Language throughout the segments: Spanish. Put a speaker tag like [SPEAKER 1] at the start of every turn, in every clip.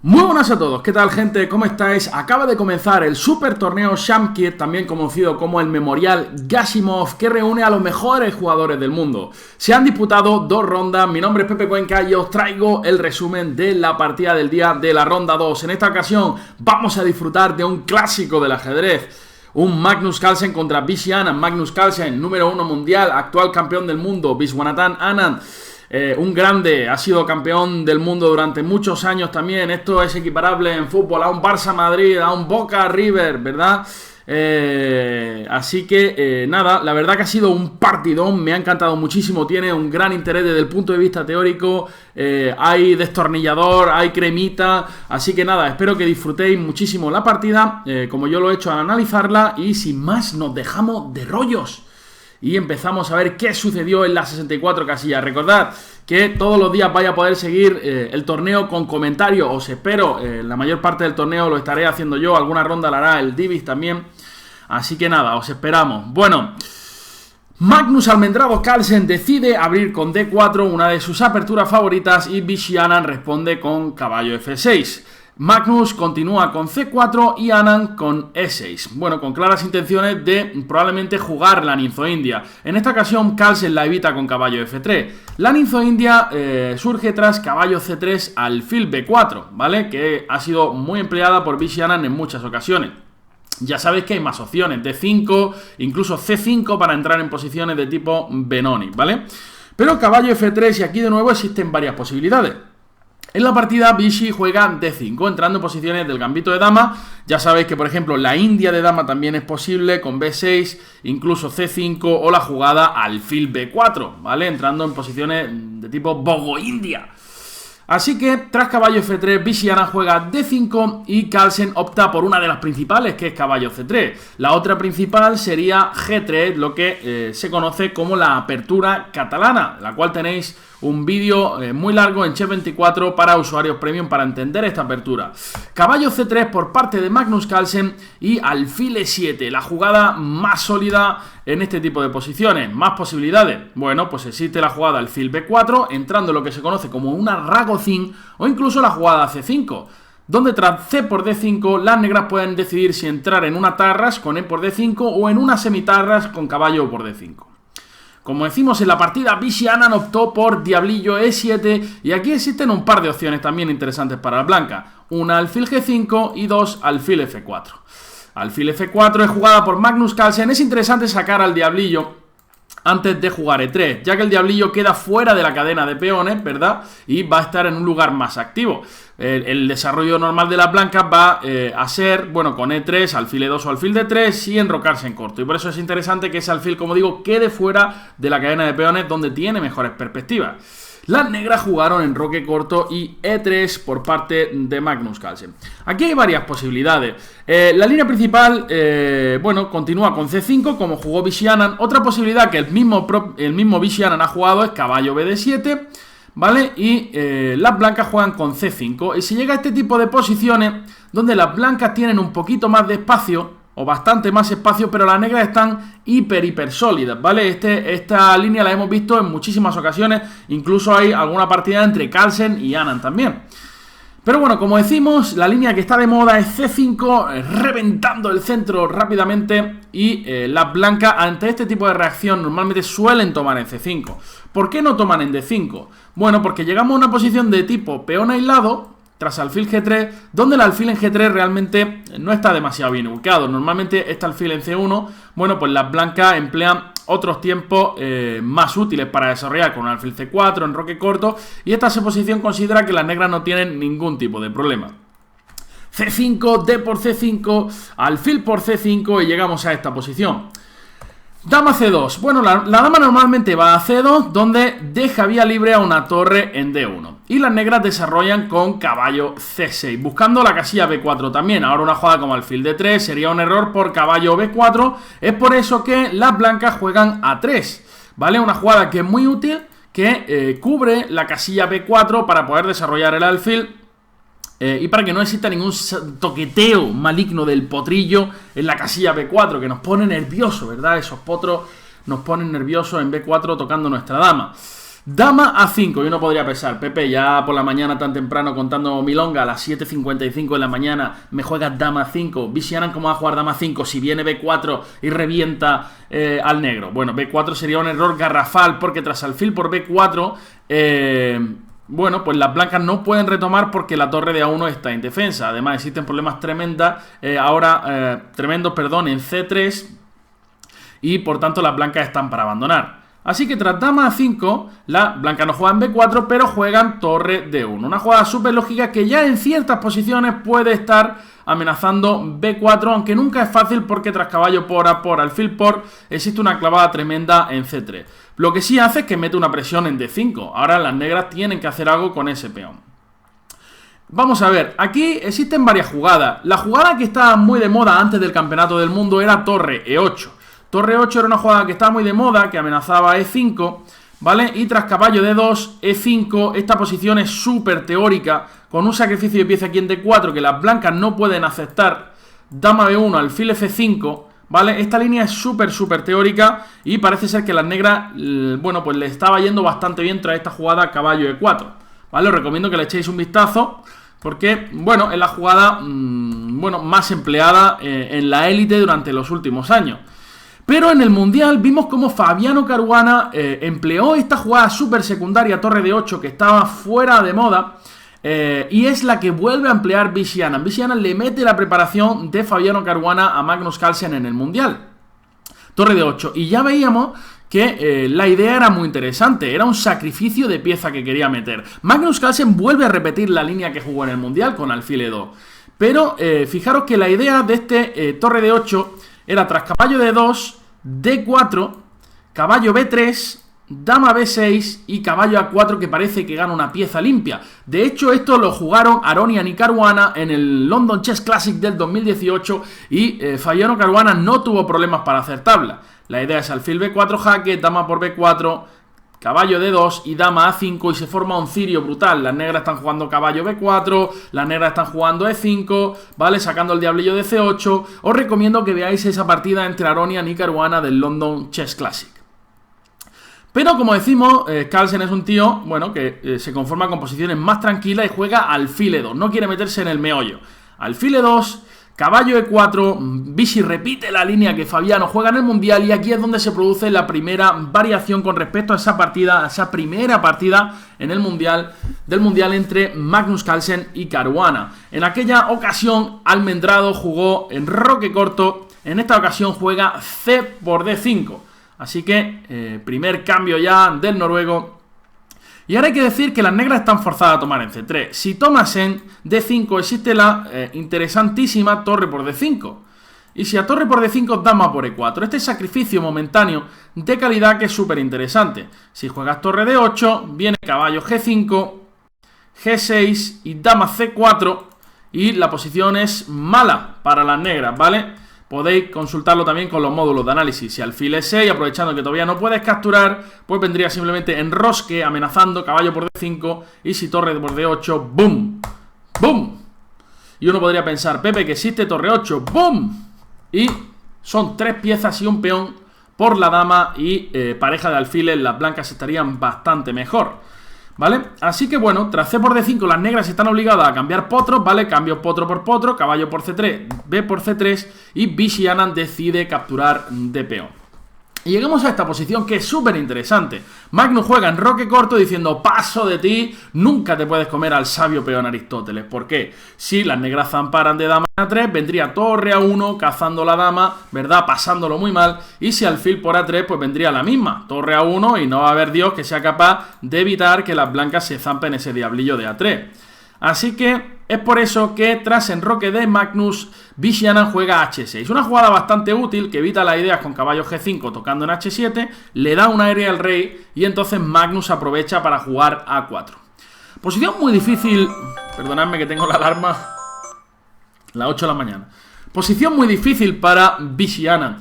[SPEAKER 1] Muy buenas a todos, ¿qué tal gente? ¿Cómo estáis? Acaba de comenzar el super torneo Shamkir, también conocido como el Memorial Gashimov, que reúne a los mejores jugadores del mundo. Se han disputado 2 rondas, mi nombre es Pepe Cuenca y os traigo el resumen de la partida del día de la ronda 2. En esta ocasión vamos a disfrutar de un clásico del ajedrez. Un Magnus Carlsen contra Vishy Anand. Magnus Carlsen, número 1 mundial, actual campeón del mundo. Viswanathan Anand, un grande, ha sido campeón del mundo durante muchos años también. Esto es equiparable en fútbol a un Barça Madrid, a un Boca River, ¿verdad? Así que nada, la verdad que ha sido un partidón, me ha encantado muchísimo, tiene un gran interés desde el punto de vista teórico, hay destornillador, hay cremita, así que nada, espero que disfrutéis muchísimo la partida, como yo lo he hecho al analizarla, y sin más nos dejamos de rollos y empezamos a ver qué sucedió en las 64 casillas. Recordad que todos los días vais a poder seguir el torneo con comentarios, os espero. La mayor parte del torneo lo estaré haciendo yo, alguna ronda la hará el Divis también. Así que nada, os esperamos. Bueno, Magnus Almendrado Carlsen decide abrir con D4, una de sus aperturas favoritas, y Vishy Anand responde con caballo F6. Magnus continúa con C4 y Anand con E6. Bueno, con claras intenciones de probablemente jugar la ninzo-india. En esta ocasión Carlsen la evita con caballo F3. La ninzo-india surge tras caballo C3 alfil B4, ¿vale? Que ha sido muy empleada por Vishy Anand en muchas ocasiones. Ya sabéis que hay más opciones, D5, incluso C5 para entrar en posiciones de tipo Benoni, ¿vale? Pero caballo F3 y aquí de nuevo existen varias posibilidades. En la partida Vishy juega D5, entrando en posiciones del gambito de dama. Ya sabéis que por ejemplo la india de dama también es posible con B6, incluso C5 o la jugada alfil B4, ¿vale? Entrando en posiciones de tipo bogo-india. Así que tras caballo F3, Vishy Anand juega D5 y Carlsen opta por una de las principales, que es caballo C3. La otra principal sería G3, lo que se conoce como la apertura catalana, la cual tenéis un vídeo muy largo en Chef24 para usuarios premium para entender esta apertura. Caballo C3 por parte de Magnus Carlsen y alfil E7, la jugada más sólida en este tipo de posiciones. Más posibilidades. Bueno, pues existe la jugada alfil B4, entrando en lo que se conoce como una ragozin, o incluso la jugada C5, donde tras C por D5 las negras pueden decidir si entrar en una tarras con E por D5 o en una semitarras con caballo por D5. Como decimos en la partida, Vishy Anand optó por diablillo E7 y aquí existen un par de opciones también interesantes para la blanca. Una alfil G5 y dos alfil F4. Alfil F4 es jugada por Magnus Carlsen. Es interesante sacar al diablillo antes de jugar E3, ya que el diablillo queda fuera de la cadena de peones, ¿verdad? Y va a estar en un lugar más activo. El desarrollo normal de las blancas va a ser, bueno, con E3, alfil E2 o alfil D3 y enrocarse en corto. Y por eso es interesante que ese alfil, como digo, quede fuera de la cadena de peones donde tiene mejores perspectivas. Las negras jugaron enroque corto y E3 por parte de Magnus Carlsen. Aquí hay varias posibilidades. La línea principal, bueno, continúa con C5 como jugó Vishy Anand. Otra posibilidad que el mismo Vishy Anand ha jugado es caballo BD7, ¿vale? Y las blancas juegan con C5. Y se llega a este tipo de posiciones donde las blancas tienen un poquito más de espacio, o bastante más espacio, pero las negras están hiper sólidas, ¿vale? Esta línea la hemos visto en muchísimas ocasiones, incluso hay alguna partida entre Carlsen y Anand también. Pero bueno, como decimos, la línea que está de moda es C5, reventando el centro rápidamente, y las blancas ante este tipo de reacción normalmente suelen tomar en C5. ¿Por qué no toman en D5? Bueno, porque llegamos a una posición de tipo peón aislado tras alfil G3, donde el alfil en G3 realmente no está demasiado bien ubicado. Normalmente este alfil en C1, bueno, pues las blancas emplean otros tiempos más útiles para desarrollar con un alfil C4, enroque corto, y esta posición considera que las negras no tienen ningún tipo de problema. C5, D por C5, alfil por C5 y llegamos a esta posición. Dama C2. Bueno, la dama normalmente va a C2, donde deja vía libre a una torre en D1. Y las negras desarrollan con caballo C6, buscando la casilla B4 también. Ahora una jugada como alfil D3 sería un error por caballo B4. Es por eso que las blancas juegan A3, ¿vale? Una jugada que es muy útil, que cubre la casilla B4 para poder desarrollar el alfil. Y para que no exista ningún toqueteo maligno del potrillo en la casilla B4, que nos pone nervioso, ¿verdad? Esos potros nos ponen nerviosos en B4 tocando nuestra dama. Dama A5, y uno podría pensar, Pepe, ya por la mañana tan temprano contando milonga, a las 7:55 de la mañana me juegas Dama A5, Vishianan, ¿cómo va a jugar Dama A5 si viene B4 y revienta al negro? Bueno, B4 sería un error garrafal, porque tras alfil por B4, bueno, pues las blancas no pueden retomar porque la torre de A1 está indefensa. Además existen problemas tremendos en C3, y por tanto las blancas están para abandonar. Así que tras Dama A5, las blancas no juegan B4, pero juegan torre D1. Una jugada súper lógica que ya en ciertas posiciones puede estar amenazando B4, aunque nunca es fácil porque tras caballo por A por alfil por existe una clavada tremenda en C3. Lo que sí hace es que mete una presión en D5. Ahora las negras tienen que hacer algo con ese peón. Vamos a ver, aquí existen varias jugadas. La jugada que estaba muy de moda antes del campeonato del mundo era torre E8. Torre 8 era una jugada que estaba muy de moda, que amenazaba E5, ¿vale? Y tras caballo D2, E5, esta posición es súper teórica, con un sacrificio de pieza aquí en D4 que las blancas no pueden aceptar. Dama B1, alfil F5, ¿vale? Esta línea es súper teórica y parece ser que las negras, bueno, pues le estaba yendo bastante bien tras esta jugada caballo E4, ¿vale? Os recomiendo que le echéis un vistazo porque, bueno, es la jugada, bueno, más empleada en la élite durante los últimos años. Pero en el Mundial vimos como Fabiano Caruana empleó esta jugada súper secundaria, torre de 8, que estaba fuera de moda, y es la que vuelve a emplear Vishianan. Vishianan le mete la preparación de Fabiano Caruana a Magnus Carlsen en el Mundial. Torre de 8. Y ya veíamos que la idea era muy interesante, era un sacrificio de pieza que quería meter. Magnus Carlsen vuelve a repetir la línea que jugó en el Mundial con alfil E2. Pero fijaros que la idea de este torre de 8 era tras caballo D2, D4, caballo B3, dama B6 y caballo A4, que parece que gana una pieza limpia. De hecho, esto lo jugaron Aronian y Caruana en el London Chess Classic del 2018 y Fabiano Caruana no tuvo problemas para acertarla. La idea es alfil B4 jaque, dama por B4, caballo D2 y dama A5 y se forma un cirio brutal. Las negras están jugando caballo B4, las negras están jugando E5, ¿vale? Sacando el diablillo de C8. Os recomiendo que veáis esa partida entre Aronian y Caruana del London Chess Classic. Pero como decimos, Carlsen es un tío, bueno, que se conforma con posiciones más tranquilas y juega alfil E2. No quiere meterse en el meollo. Alfil E2... caballo E4, Vichy repite la línea que Fabiano juega en el Mundial y aquí es donde se produce la primera variación con respecto a esa partida, a esa primera partida en el Mundial, del Mundial entre Magnus Carlsen y Caruana. En aquella ocasión Almendrado jugó en roque corto, en esta ocasión juega C por D5. Así que primer cambio ya del noruego. Y ahora hay que decir que las negras están forzadas a tomar en C3. Si tomas en D5 existe la interesantísima torre por D5. Y si a torre por D5 dama por E4. Este sacrificio momentáneo de calidad que es súper interesante. Si juegas torre D8, viene caballo G5, G6 y dama C4. Y la posición es mala para las negras, ¿vale? Podéis consultarlo también con los módulos de análisis. Si alfil E6, aprovechando que todavía no puedes capturar, pues vendría simplemente enrosque, amenazando, caballo por D5. Y si torre por D8, ¡boom! ¡Boom! Y uno podría pensar, Pepe, que existe torre 8, ¡boom! Y son 3 piezas y un peón por la dama y pareja de alfiles, las blancas estarían bastante mejor, ¿vale? Así que bueno, tras C por D5 las negras están obligadas a cambiar potros, ¿vale? Cambio potro por potro, caballo por C3, B por C3 y Vishianan decide capturar de peón. Y llegamos a esta posición que es súper interesante. Magnus juega en roque corto diciendo paso de ti, nunca te puedes comer al sabio peón Aristóteles. ¿Por qué? Si las negras zamparan de dama a 3, vendría torre A1 cazando la dama, ¿verdad? Pasándolo muy mal. Y si alfil por A3, pues vendría la misma, torre A1 y no va a haber Dios que sea capaz de evitar que las blancas se zampen ese diablillo de A3. Así que es por eso que tras enroque de Magnus, Vishianan juega H6. Una jugada bastante útil que evita las ideas con caballo G5 tocando en H7, le da un aire al rey y entonces Magnus aprovecha para jugar A4. Posición muy difícil, perdonadme que tengo la alarma, las 8 de la mañana. Posición muy difícil para Vishianan.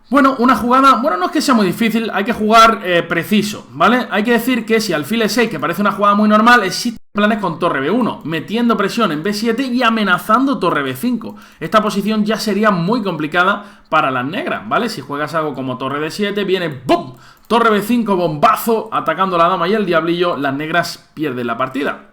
[SPEAKER 1] Bueno, una jugada, bueno, no es que sea muy difícil, hay que jugar preciso, ¿vale? Hay que decir que si alfil E6, que parece una jugada muy normal, existen planes con torre B1, metiendo presión en B7 y amenazando torre B5. Esta posición ya sería muy complicada para las negras, ¿vale? Si juegas algo como torre D7, viene ¡bum! Torre B5, bombazo, atacando a la dama y el diablillo. Las negras pierden la partida.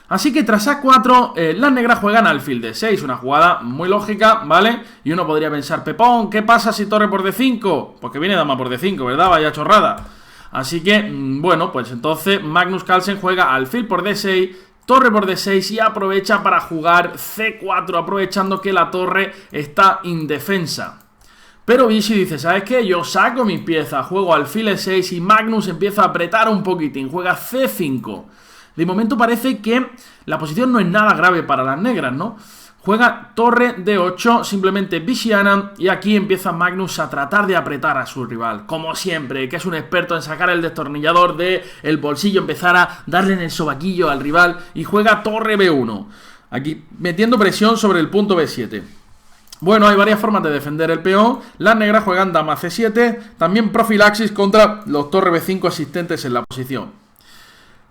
[SPEAKER 1] Así que tras A4, las negras juegan alfil D6, una jugada muy lógica, ¿vale? Y uno podría pensar, Pepón, ¿qué pasa si torre por D5? Porque viene dama por D5, ¿verdad? Vaya chorrada. Así que, bueno, pues entonces Magnus Carlsen juega alfil por D6, torre por D6 y aprovecha para jugar C4, aprovechando que la torre está indefensa. Pero Vichy dice, ¿sabes qué? Yo saco mis piezas, juego alfil E6 y Magnus empieza a apretar un poquitín, juega C5. De momento parece que la posición no es nada grave para las negras, ¿no? Juega torre D8, simplemente Vichy Anand, y aquí empieza Magnus a tratar de apretar a su rival, como siempre, que es un experto en sacar el destornillador del bolsillo, empezar a darle en el sobaquillo al rival, y juega torre B1, aquí metiendo presión sobre el punto B7. Bueno, hay varias formas de defender el peón. Las negras juegan dama C7, también profilaxis contra los torre B5 existentes en la posición.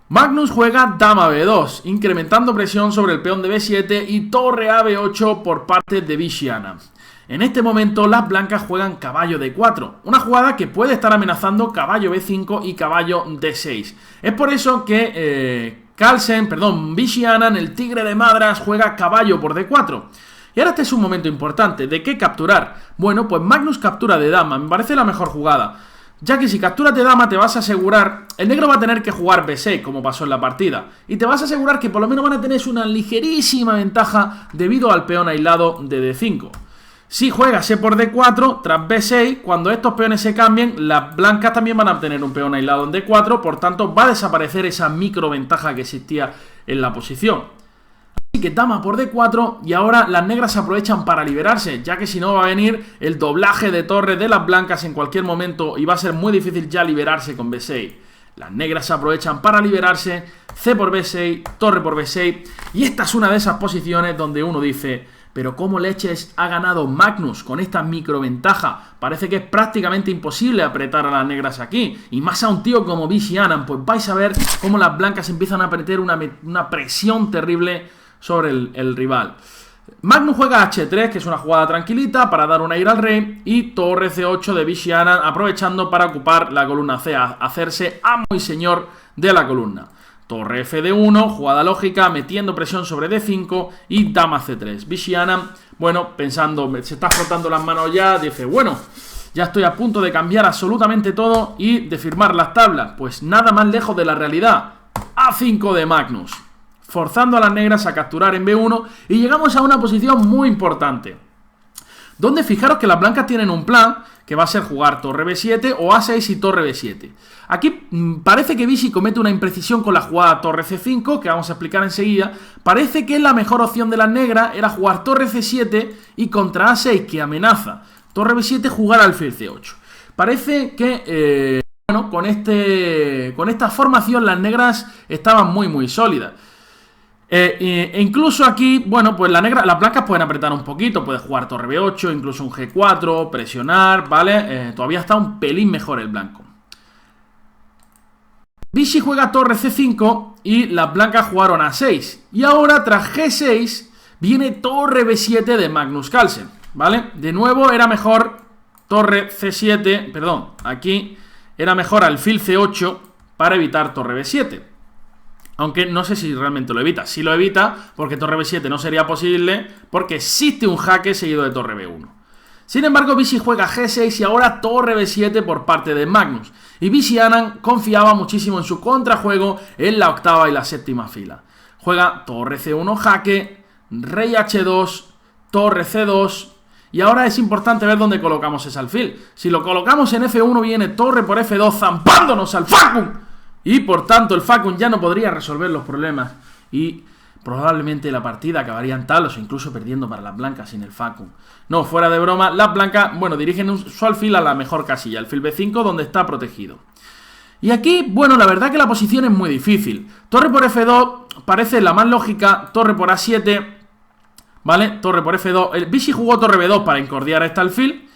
[SPEAKER 1] Magnus juega dama B2, incrementando presión sobre el peón de B7 y torre a B8 por parte de Vichy Anand. En este momento las blancas juegan caballo D4, una jugada que puede estar amenazando caballo B5 y caballo D6. Es por eso que Vichy Anand, el tigre de Madras, juega caballo por D4. Y ahora este es un momento importante. ¿De qué capturar? Bueno, pues Magnus captura de dama, me parece la mejor jugada. Ya que si capturas de dama te vas a asegurar, el negro va a tener que jugar B6 como pasó en la partida, y te vas a asegurar que por lo menos van a tener una ligerísima ventaja debido al peón aislado de D5. Si juegas E por D4 tras B6, cuando estos peones se cambien, las blancas también van a obtener un peón aislado en D4, por tanto va a desaparecer esa micro ventaja que existía en la posición. Así que dama por D4 y ahora las negras aprovechan para liberarse, ya que si no va a venir el doblaje de torre de las blancas en cualquier momento y va a ser muy difícil ya liberarse con B6. Las negras aprovechan para liberarse, C por B6, torre por B6, y esta es una de esas posiciones donde uno dice, pero ¿cómo leches ha ganado Magnus con esta microventaja? Parece que es prácticamente imposible apretar a las negras aquí, y más a un tío como Vichy Anand, pues vais a ver cómo las blancas empiezan a meter una presión terrible sobre el rival. Magnus juega H3, que es una jugada tranquilita para dar un aire al rey, y torre C8 de Vichy Anand, aprovechando para ocupar la columna C, hacerse amo y señor de la columna. Torre F1, jugada lógica, metiendo presión sobre D5 y dama C3. Vichy Anand, bueno, pensando, se está frotando las manos ya, dice, bueno, ya estoy a punto de cambiar absolutamente todo y de firmar las tablas. Pues nada más lejos de la realidad. A5 de Magnus, forzando a las negras a capturar en B1, y llegamos a una posición muy importante, donde fijaros que las blancas tienen un plan, que va a ser jugar torre B7 o A6 y torre B7. Aquí parece que Vichy comete una imprecisión con la jugada torre C5, que vamos a explicar enseguida. Parece que la mejor opción de las negras era jugar torre C7 y contra A6, que amenaza. Torre B7, jugar alfil C8. Parece que, bueno, con esta formación las negras estaban muy sólidas. Incluso aquí, bueno, pues las blancas pueden apretar un poquito, puede jugar torre B8, incluso un G4, presionar, ¿vale? Todavía está un pelín mejor el blanco. Vichy juega torre C5 y las blancas jugaron A6. Y ahora, tras G6, viene torre B7 de Magnus Carlsen, ¿vale? De nuevo era mejor torre C7, perdón, aquí era mejor alfil C8 para evitar torre B7. Aunque no sé si realmente lo evita. Sí lo evita, porque torre B7 no sería posible, porque existe un jaque seguido de torre B1. Sin embargo, Vichy juega G6 y ahora torre B7 por parte de Magnus. Y Vichy Anand confiaba muchísimo en su contrajuego en la octava y la séptima fila. Juega torre C1 jaque, rey H2, torre C2... Y ahora es importante ver dónde colocamos ese alfil. Si lo colocamos en F1, viene torre por F2, zampándonos al facum. Y por tanto el facum ya no podría resolver los problemas. Y probablemente la partida acabaría en talos o incluso perdiendo para las blancas sin el facum. No, fuera de broma, las blancas, bueno, dirigen su alfil a la mejor casilla, alfil B5, donde está protegido. Y aquí, bueno, la verdad que la posición es muy difícil. Torre por F2 parece la más lógica, torre por A7... ¿Vale? Torre por F2. El Vichy jugó torre B2 para incordiar este alfil.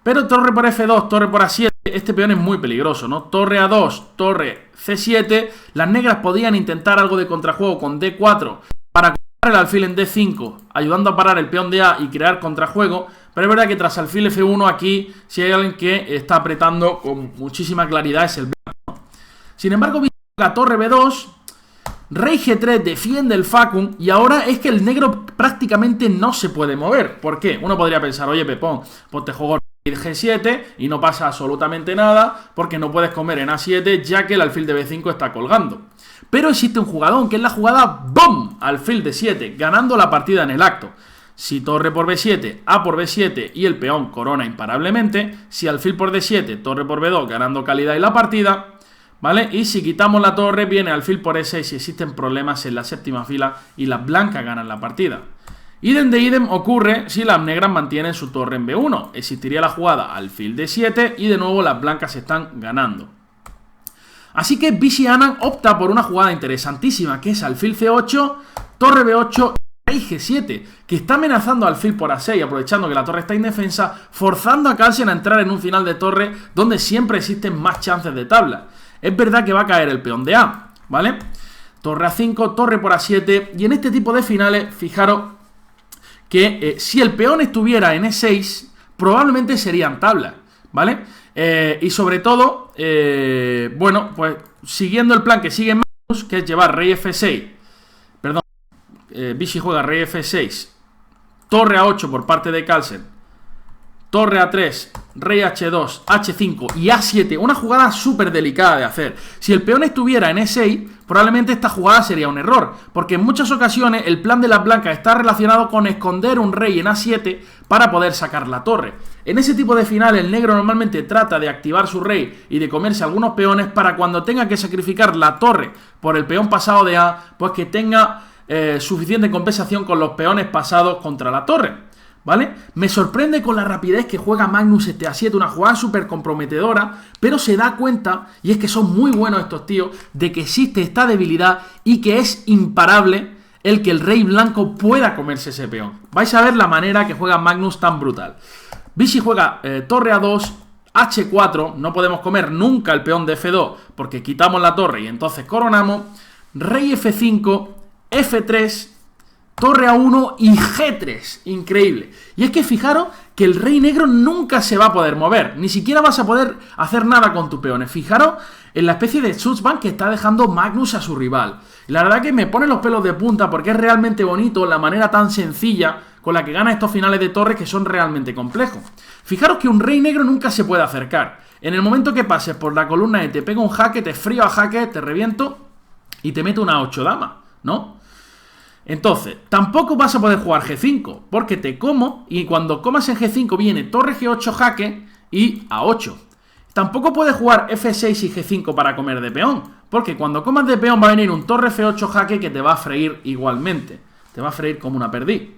[SPEAKER 1] Pero torre por F2, torre por A7. Este peón es muy peligroso, ¿no? Torre A2, torre C7. Las negras podían intentar algo de contrajuego con D4 para colocar el alfil en D5, ayudando a parar el peón de A y crear contrajuego. Pero es verdad que tras alfil F1 aquí, si hay alguien que está apretando con muchísima claridad es el blanco. Sin embargo, la torre B2, rey G3 defiende el facum y ahora es que el negro prácticamente no se puede mover. ¿Por qué? Uno podría pensar, oye Pepón, pues te juego rey G7 y no pasa absolutamente nada porque no puedes comer en A7 ya que el alfil de B5 está colgando. Pero existe un jugadón que es la jugada ¡BOOM! Alfil de 7, ganando la partida en el acto. Si torre por B7, A por B7 y el peón corona imparablemente, si alfil por D7, torre por B2, ganando calidad y la partida, ¿vale? Y si quitamos la torre, viene alfil por E6 si existen problemas en la séptima fila y las blancas ganan la partida. Idem de idem ocurre si las negras mantienen su torre en B1. Existiría la jugada alfil D7 y de nuevo las blancas están ganando. Así que Vishy Anand opta por una jugada interesantísima, que es alfil C8, torre B8, rey G7, que está amenazando al alfil por A6, aprovechando que la torre está indefensa, forzando a Carlsen a entrar en un final de torre donde siempre existen más chances de tabla. Es verdad que va a caer el peón de A, ¿vale? Torre A5, torre por A7, y en este tipo de finales, fijaros que si el peón estuviera en E6, probablemente serían tablas, ¿vale? Y sobre todo, bueno, pues siguiendo el plan que sigue Magnus, que es llevar rey F6, perdón, Vishy juega rey F6, torre A8 por parte de Carlsen, torre A3, rey H2, H5 y A7, una jugada súper delicada de hacer. Si el peón estuviera en E6, probablemente esta jugada sería un error, porque en muchas ocasiones el plan de las blancas está relacionado con esconder un rey en A7 para poder sacar la torre. En ese tipo de final el negro normalmente trata de activar su rey y de comerse algunos peones para cuando tenga que sacrificar la torre por el peón pasado de A, pues que tenga suficiente compensación con los peones pasados contra la torre, ¿vale? Me sorprende con la rapidez que juega Magnus este A7, una jugada súper comprometedora, pero se da cuenta, y es que son muy buenos estos tíos, de que existe esta debilidad y que es imparable el que el rey blanco pueda comerse ese peón. Vais a ver la manera que juega Magnus tan brutal. Vishy juega torre A2, H4, no podemos comer nunca el peón de F2 porque quitamos la torre y entonces coronamos, rey F5, F3, torre A1 y G3, increíble. Y es que fijaros que el rey negro nunca se va a poder mover, ni siquiera vas a poder hacer nada con tus peones. Fijaros en la especie de Schutzbahn que está dejando Magnus a su rival. Y la verdad que me pone los pelos de punta porque es realmente bonito la manera tan sencilla con la que gana estos finales de torre que son realmente complejos. Fijaros que un rey negro nunca se puede acercar. En el momento que pases por la columna E te pego un jaque, te frío a jaque, te reviento y te meto una 8 dama, ¿no? Entonces, tampoco vas a poder jugar G5, porque te como, y cuando comas en G5 viene torre G8 jaque y A8. Tampoco puedes jugar F6 y G5 para comer de peón, porque cuando comas de peón va a venir un torre F8 jaque que te va a freír igualmente. Te va a freír como una perdiz.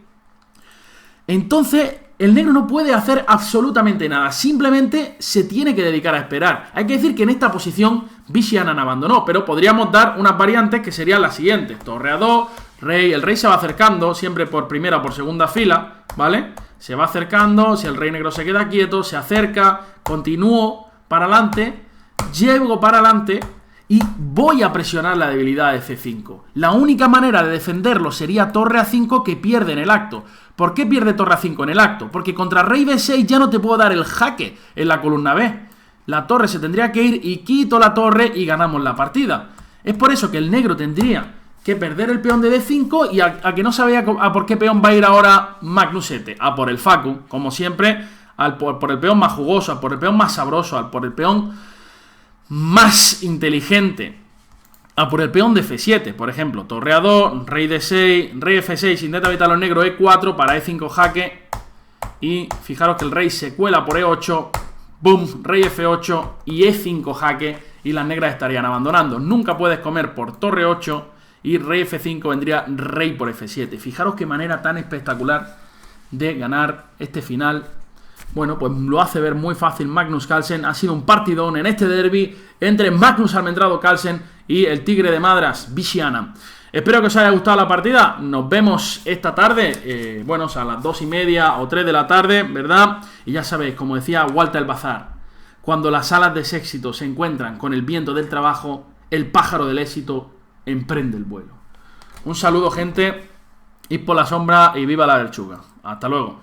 [SPEAKER 1] Entonces, el negro no puede hacer absolutamente nada, simplemente se tiene que dedicar a esperar. Hay que decir que en esta posición Vishy Anand abandonó, pero podríamos dar unas variantes que serían las siguientes. Torre A2, rey, el rey se va acercando siempre por primera o por segunda fila, ¿vale? Se va acercando, si el rey negro se queda quieto, se acerca, continúo para adelante, llego para adelante y voy a presionar la debilidad de C5. La única manera de defenderlo sería torre A5 que pierde en el acto. ¿Por qué pierde torre A5 en el acto? Porque contra rey B6 ya no te puedo dar el jaque en la columna B. La torre se tendría que ir y quito la torre y ganamos la partida. Es por eso que el negro tendría que perder el peón de D5 y a que no sabía a por qué peón va a ir ahora Magnusete. A por el facum, como siempre, por el peón más jugoso, por el peón más sabroso, por el peón más inteligente, a por el peón de F7, por ejemplo, torre A2, rey D6, rey F6, intenta evitar los negros E4 para E5 jaque y fijaros que el rey se cuela por E8, boom, rey F8 y E5 jaque y las negras estarían abandonando. Nunca puedes comer por torre 8 y rey F5 vendría rey por F7. Fijaros qué manera tan espectacular de ganar este final. Bueno, pues lo hace ver muy fácil Magnus Carlsen. Ha sido un partidón en este derbi entre Magnus Almendrado Carlsen y el tigre de Madras, Vishy Anand. Espero que os haya gustado la partida. Nos vemos esta tarde, bueno, a las 2:30 o 3 de la tarde, ¿verdad? Y ya sabéis, como decía Walter Albazzar, cuando las alas de ese éxito se encuentran con el viento del trabajo, el pájaro del éxito emprende el vuelo. Un saludo, gente, id por la sombra y viva la lechuga. Hasta luego.